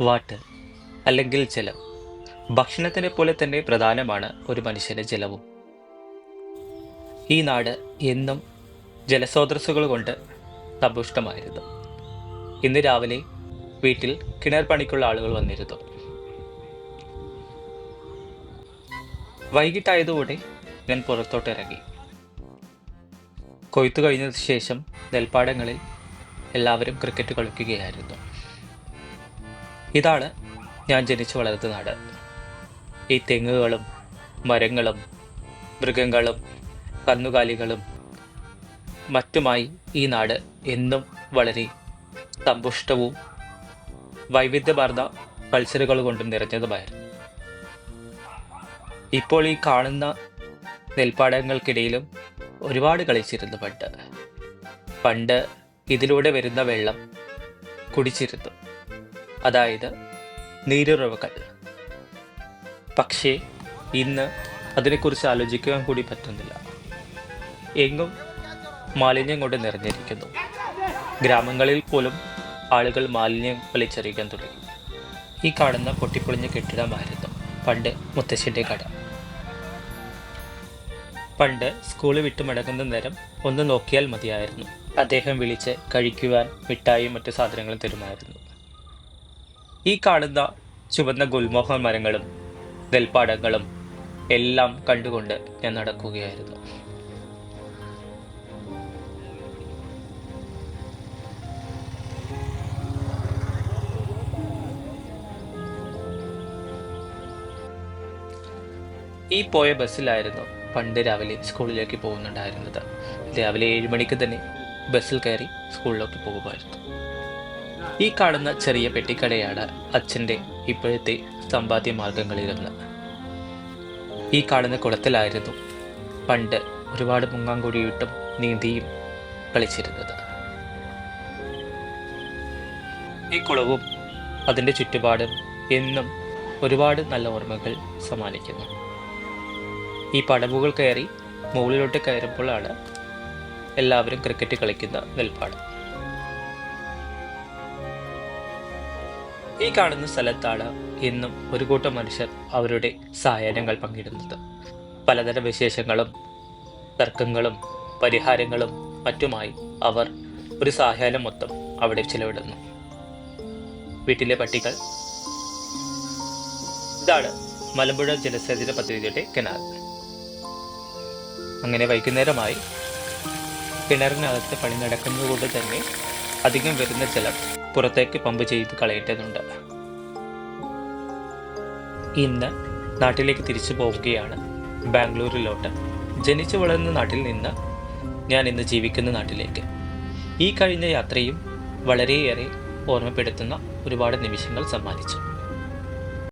Water അല്ലെങ്കിൽ ജലം. ഭക്ഷണത്തിനെ പോലെ തന്നെ പ്രധാനമാണ് ഒരു മനുഷ്യന് ജലവും. ഈ നാട് എന്നും ജലസ്രോതസ്സുകൾ കൊണ്ട് സമ്പുഷ്ടമായിരുന്നു. ഇന്ന് രാവിലെ വീട്ടിൽ കിണർ പണിക്കുള്ള ആളുകൾ വന്നിരുന്നു. വൈകിട്ടായതോടെ ഞാൻ പുറത്തോട്ട് ഇറങ്ങി. കൊയ്ത്തു കഴിഞ്ഞതിന് ശേഷം നെൽപ്പാടങ്ങളിൽ എല്ലാവരും ക്രിക്കറ്റ് കളിക്കുകയായിരുന്നു. ഇതാണ് ഞാൻ ജനിച്ചു വളർന്ന നാട്. ഈ തെങ്ങുകളും മരങ്ങളും മൃഗങ്ങളും കന്നുകാലികളും മറ്റുമായി ഈ നാട് എന്നും വളരെ സമ്പുഷ്ടവും വൈവിധ്യമാർന്ന കൾച്ചറുകൾ കൊണ്ടും നിറഞ്ഞതുമായിരുന്നു. ഇപ്പോൾ ഈ കാണുന്ന നെൽപ്പാടങ്ങൾക്കിടയിലും ഒരുപാട് കളിച്ചിരുന്നു പണ്ട് ഇതിലൂടെ വരുന്ന വെള്ളം കുടിച്ചിരുന്നു, അതായത് നീരുറവകൾ. പക്ഷേ ഇന്ന് അതിനെക്കുറിച്ച് ആലോചിക്കുവാൻ കൂടി പറ്റുന്നില്ല. എങ്ങും മാലിന്യം കൊണ്ട് നിറഞ്ഞിരിക്കുന്നു. ഗ്രാമങ്ങളിൽ പോലും ആളുകൾ മാലിന്യം വലിച്ചെറിയാൻ തുടങ്ങി. ഈ കാണുന്ന പൊട്ടിപ്പൊളിഞ്ഞ കെട്ടിടമായിരുന്നു പണ്ട് മുത്തശ്ശിൻ്റെ കട. പണ്ട് സ്കൂൾ വിട്ട് മടങ്ങുന്ന നേരം ഒന്ന് നോക്കിയാൽ മതിയായിരുന്നു, അദ്ദേഹം വിളിച്ച് കഴിക്കുവാൻ മിഠായിയും മറ്റു സാധനങ്ങളും തരുമായിരുന്നു. ഈ കാണുന്ന ചുവന്ന ഗുൽമോഹൻ മരങ്ങളും നെൽപ്പാടങ്ങളും എല്ലാം കണ്ടുകൊണ്ട് ഞാൻ നടക്കുകയായിരുന്നു. ഈ പോയ ബസ്സിലായിരുന്നു പണ്ട് രാവിലെ സ്കൂളിലേക്ക് പോകുന്നുണ്ടായിരുന്നത്. രാവിലെ 7 മണിക്ക് തന്നെ ബസ്സിൽ കയറി സ്കൂളിലേക്ക് പോകുമായിരുന്നു. ഈ കാണുന്ന ചെറിയ പെട്ടിക്കടയാണ് അച്ഛൻ്റെ ഇപ്പോഴത്തെ സമ്പാദ്യ മാർഗങ്ങളിലൊന്ന്. ഈ കാണുന്ന കുളത്തിലായിരുന്നു പണ്ട് ഒരുപാട് മുങ്ങാങ്കുഴിയിട്ടും നീന്തിയും കളിച്ചിരുന്നത്. ഈ കുളവും അതിൻ്റെ ചുറ്റുപാടും എന്നും ഒരുപാട് നല്ല ഓർമ്മകൾ സമ്മാനിക്കുന്നു. ഈ പടവുകൾ കയറി മുകളിലോട്ട് കയറുമ്പോഴാണ് എല്ലാവരും ക്രിക്കറ്റ് കളിക്കുന്ന നെൽപ്പാടം. ഈ കാണുന്ന സ്ഥലത്താണ് എന്നും ഒരു കൂട്ടം മനുഷ്യർ അവരുടെ സായാഹ്നങ്ങൾ പങ്കിടുന്നത്. പലതരം വിശേഷങ്ങളും തർക്കങ്ങളും പരിഹാരങ്ങളും മറ്റുമായി അവർ ഒരു സായാഹ്നം മൊത്തം അവിടെ ചിലവിടുന്നു. വീട്ടിലെ പട്ടികൾ. ഇതാണ് മലമ്പുഴ ജലസേചന പദ്ധതിയുടെ കിണർ. അങ്ങനെ വൈകുന്നേരമായി കിണറിനകത്ത് പണി നടക്കുന്നതുകൊണ്ട് തന്നെ അധികം വരുന്ന ജലം പുറത്തേക്ക് പമ്പ് ചെയ്ത് കളയേണ്ടതുണ്ട്. ഇന്ന് നാട്ടിലേക്ക് തിരിച്ചു പോവുകയാണ്, ബാംഗ്ലൂരിലോട്ട്. ജനിച്ചു വളർന്ന നാട്ടിൽ നിന്ന് ഞാൻ ഇന്ന് ജീവിക്കുന്ന നാട്ടിലേക്ക്. ഈ കഴിഞ്ഞ യാത്രയും വളരെയേറെ ഓർമ്മപ്പെടുത്തുന്ന ഒരുപാട് നിമിഷങ്ങൾ സമ്മാനിച്ചു.